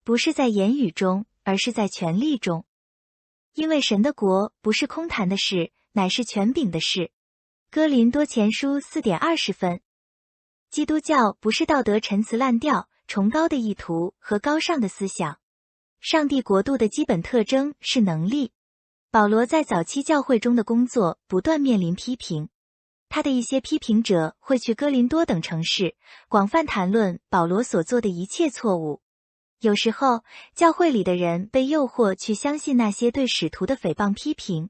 不是在言语中，而是在权力中。因为神的国不是空谈的事，乃是权柄的事。哥林多前书4:20分。基督教不是道德陈词滥调、崇高的意图和高尚的思想。上帝国度的基本特征是能力。保罗在早期教会中的工作不断面临批评。他的一些批评者会去哥林多等城市，广泛谈论保罗所做的一切错误。有时候，教会里的人被诱惑去相信那些对使徒的诽谤批评。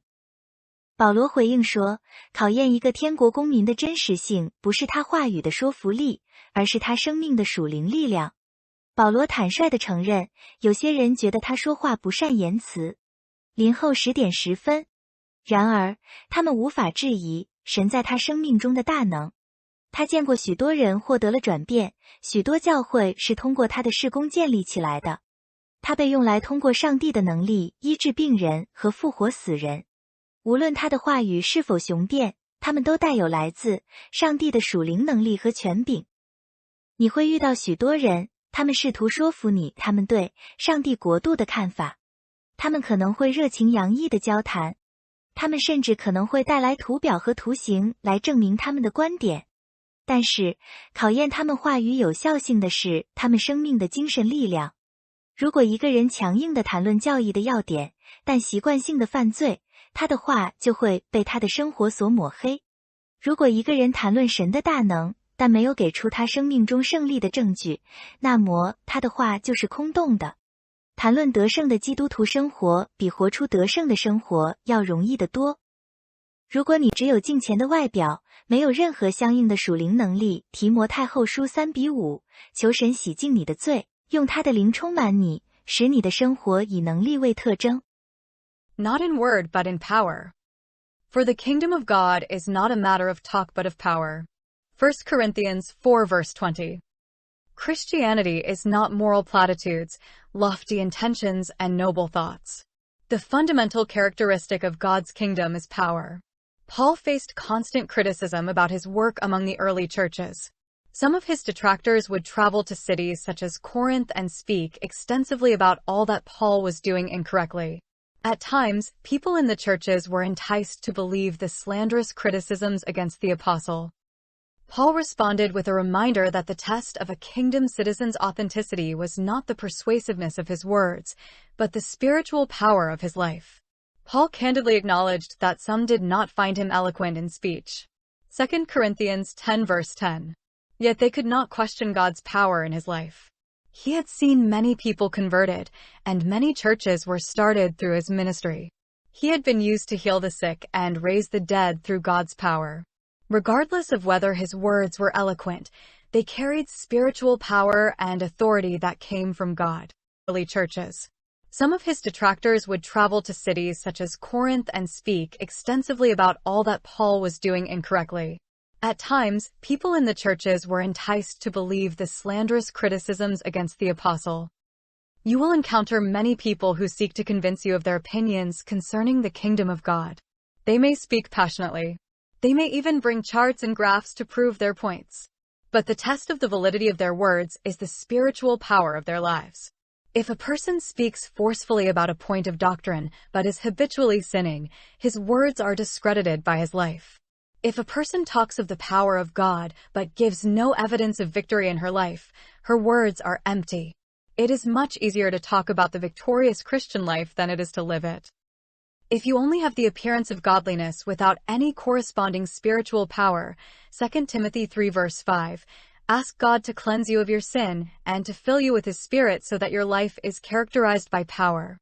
保罗回应说，考验一个天国公民的真实性，不是他话语的说服力，而是他生命的属灵力量。保罗坦率地承认，有些人觉得他说话不善言辞。林后10:10分。然而，他们无法质疑神在他生命中的大能。他见过许多人获得了转变，许多教会是通过他的事工建立起来的。他被用来通过上帝的能力医治病人和复活死人。无论他的话语是否雄辩，他们都带有来自上帝的属灵能力和权柄。你会遇到许多人，他们试图说服你他们对上帝国度的看法。他们可能会热情洋溢的交谈，他们甚至可能会带来图表和图形来证明他们的观点。但是，考验他们话语有效性的是他们生命的精神力量。如果一个人强硬地谈论教义的要点，但习惯性的犯罪，他的话就会被他的生活所抹黑。如果一个人谈论神的大能，但没有给出他生命中胜利的证据，那么他的话就是空洞的。谈论得胜的基督徒生活比活出得胜的生活要容易得多。如果你只有敬虔的外表，没有任何相应的属灵能力，提摩太后书3:5，求神洗净你的罪，用他的灵充满你，使你的生活以能力为特征。Not in word but in power. For the kingdom of God is not a matter of talk but of power. 1 Corinthians 4:20. Christianity is not moral platitudes, lofty intentions, and noble thoughts. The fundamental characteristic of God's kingdom is power. Paul faced constant criticism about his work among the early churches. Some of his detractors would travel to cities such as Corinth and speak extensively about all that Paul was doing incorrectly. At times, people in the churches were enticed to believe the slanderous criticisms against the apostle. Paul responded with a reminder that the test of a kingdom citizen's authenticity was not the persuasiveness of his words, but the spiritual power of his life. Paul candidly acknowledged that some did not find him eloquent in speech. 2 Corinthians 10:10. Yet they could not question God's power in his life. He had seen many people converted, and many churches were started through his ministry. He had been used to heal the sick and raise the dead through God's power. Regardless of whether his words were eloquent, they carried spiritual power and authority that came from God. Early churches. Some of his detractors would travel to cities such as Corinth and speak extensively about all that Paul was doing incorrectly. At times, people in the churches were enticed to believe the slanderous criticisms against the apostle. You will encounter many people who seek to convince you of their opinions concerning the kingdom of God. They may speak passionately. They may even bring charts and graphs to prove their points. But the test of the validity of their words is the spiritual power of their lives. If a person speaks forcefully about a point of doctrine, but is habitually sinning, his words are discredited by his life. If a person talks of the power of God, but gives no evidence of victory in her life, her words are empty. It is much easier to talk about the victorious Christian life than it is to live it. If you only have the appearance of godliness without any corresponding spiritual power, 2 Timothy 3:5, ask God to cleanse you of your sin and to fill you with His Spirit so that your life is characterized by power.